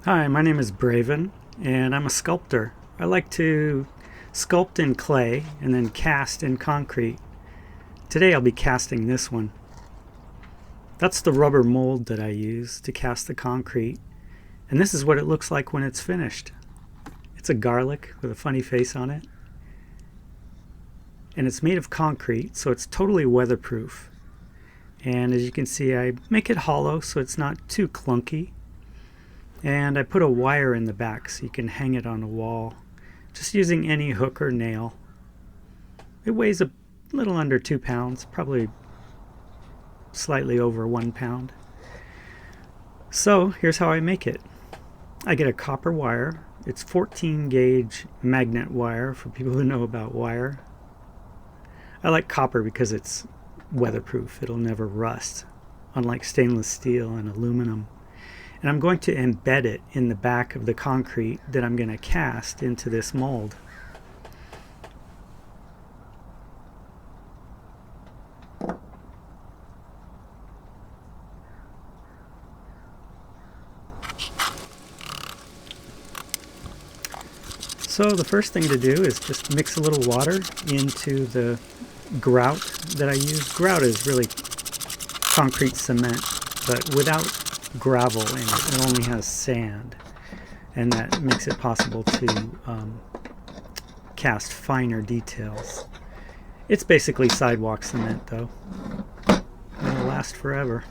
Hi, my name is Braven, and I'm a sculptor. I like to sculpt in clay and then cast in concrete. Today I'll be casting this one. That's the rubber mold that I use to cast the concrete, and this is what it looks like when it's finished. It's a garlic with a funny face on it, and it's made of concrete, so it's totally weatherproof. And as you can see, I make it hollow so it's not too clunky. And I put a wire in the back so you can hang it on a wall, just using any hook or nail. It weighs a little under 2 pounds, probably slightly over 1 pound. So here's how I make it. I get a copper wire. It's 14 gauge magnet wire for people who know about wire. I like copper because it's weatherproof. It'll never rust, unlike stainless steel and aluminum. And I'm going to embed it in the back of the concrete that I'm going to cast into this mold. So the first thing to do is just mix a little water into the grout that I use. Grout is really concrete cement, but without gravel in it. It only has sand, and that makes it possible to cast finer details. It's basically sidewalk cement, though. It'll last forever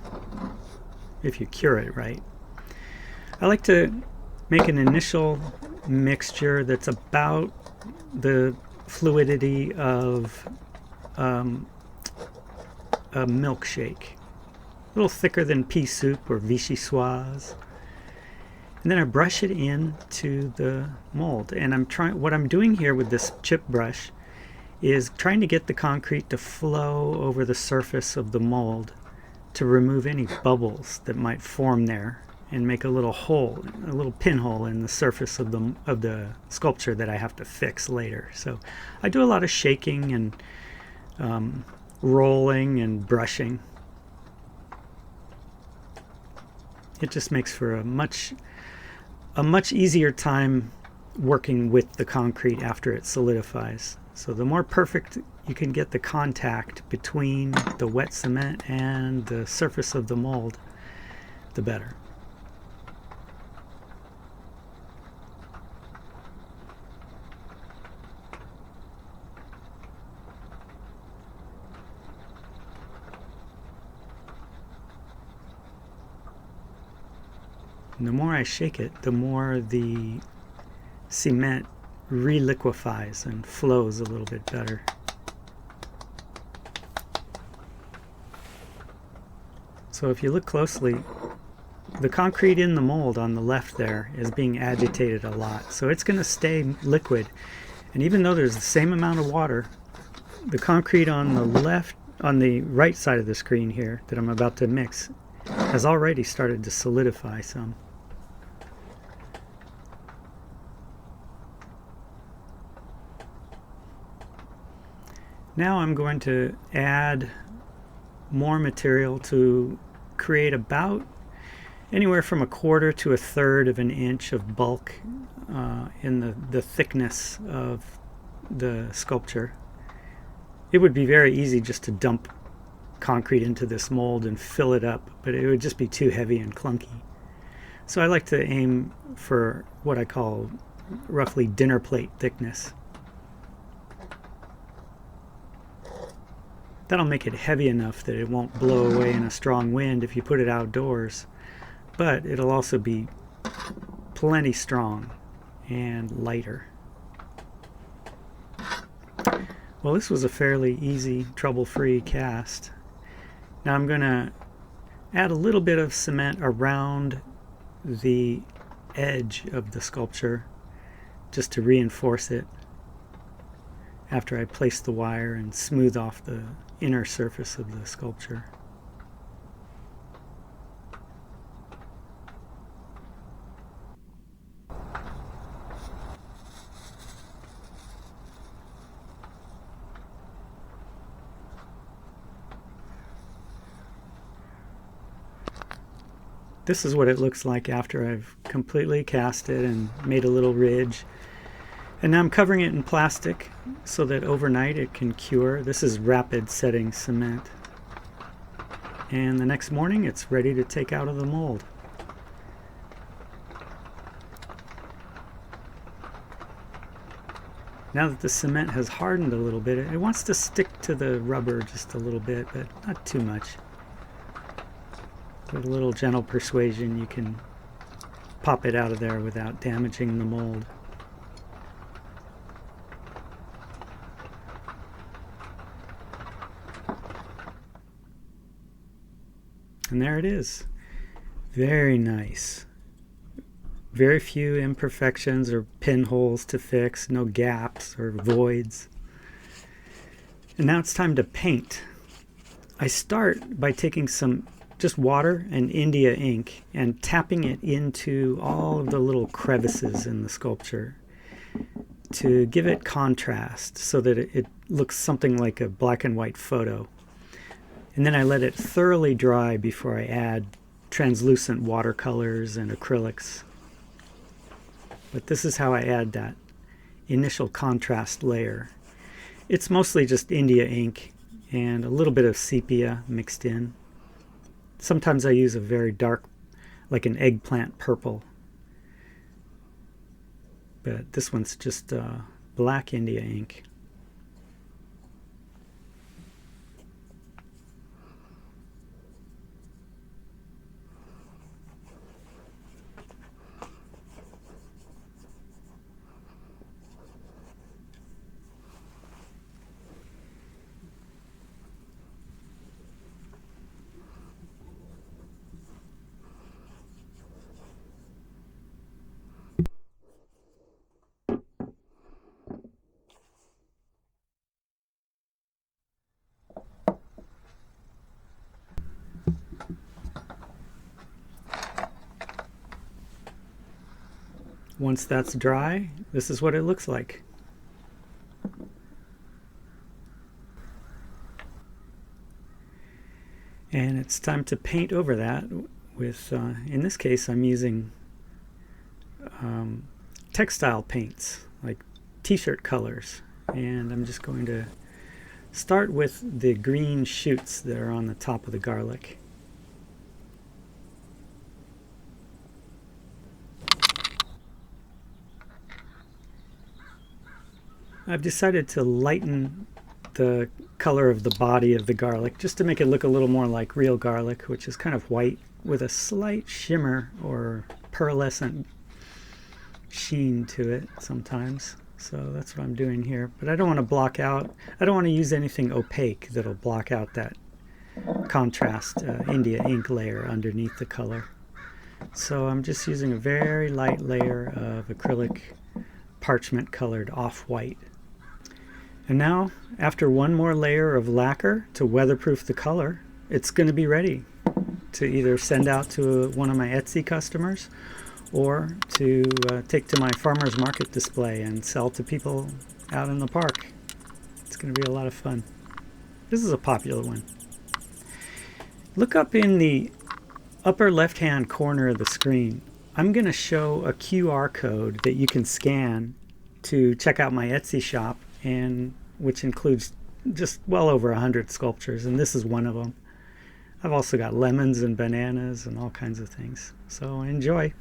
if you cure it right. I like to make an initial mixture that's about the fluidity of a milkshake. A little thicker than pea soup or vichyssoise. And then I brush it into the mold. And what I'm doing here with this chip brush is trying to get the concrete to flow over the surface of the mold to remove any bubbles that might form there and make a little hole, a little pinhole in the surface of the sculpture that I have to fix later. So I do a lot of shaking and rolling and brushing. It just makes for a much easier time working with the concrete after it solidifies. So the more perfect you can get the contact between the wet cement and the surface of the mold, the better. And the more I shake it, the more the cement reliquefies and flows a little bit better. So if you look closely, the concrete in the mold on the left there is being agitated a lot. So it's going to stay liquid. And even though there's the same amount of water, the concrete on the right side of the screen here that I'm about to mix has already started to solidify some. Now I'm going to add more material to create about anywhere from 1/4 to 1/3 of an inch of bulk in the thickness of the sculpture. It would be very easy just to dump concrete into this mold and fill it up, but it would just be too heavy and clunky. So I like to aim for what I call roughly dinner plate thickness. That'll make it heavy enough that it won't blow away in a strong wind if you put it outdoors, but it'll also be plenty strong and lighter. Well, this was a fairly easy, trouble-free cast. Now I'm going to add a little bit of cement around the edge of the sculpture just to reinforce it after I place the wire and smooth off the inner surface of the sculpture. this is what it looks like after I've completely cast it and made a little ridge. And now I'm covering it in plastic so that overnight it can cure. This is rapid setting cement. And the next morning it's ready to take out of the mold. Now that the cement has hardened a little bit, it wants to stick to the rubber just a little bit, but not too much. With a little gentle persuasion, you can pop it out of there without damaging the mold. And there it is. Very nice. Very few imperfections or pinholes to fix, no gaps or voids. And now it's time to paint. I start by taking some just water and India ink and tapping it into all of the little crevices in the sculpture to give it contrast so that it looks something like a black and white photo. And then I let it thoroughly dry before I add translucent watercolors and acrylics. But this is how I add that initial contrast layer. It's mostly just India ink and a little bit of sepia mixed in. Sometimes I use a very dark, like an eggplant purple. But this one's just black India ink. Once that's dry, this is what it looks like. And it's time to paint over that with, in this case, I'm using textile paints, like t-shirt colors. And I'm just going to start with the green shoots that are on the top of the garlic. I've decided to lighten the color of the body of the garlic just to make it look a little more like real garlic, which is kind of white with a slight shimmer or pearlescent sheen to it sometimes. So that's what I'm doing here. But I don't want to block out, I don't want to use anything opaque that'll block out that contrast India ink layer underneath the color. So I'm just using a very light layer of acrylic parchment colored off-white. And now, after one more layer of lacquer to weatherproof the color, it's going to be ready to either send out to one of my Etsy customers or to take to my farmer's market display and sell to people out in the park. It's going to be a lot of fun. This is a popular one. Look up in the upper left-hand corner of the screen. I'm going to show a QR code that you can scan to check out my Etsy shop, and which includes just well over 100 sculptures, and this is one of them. I've also got lemons and bananas and all kinds of things. So enjoy.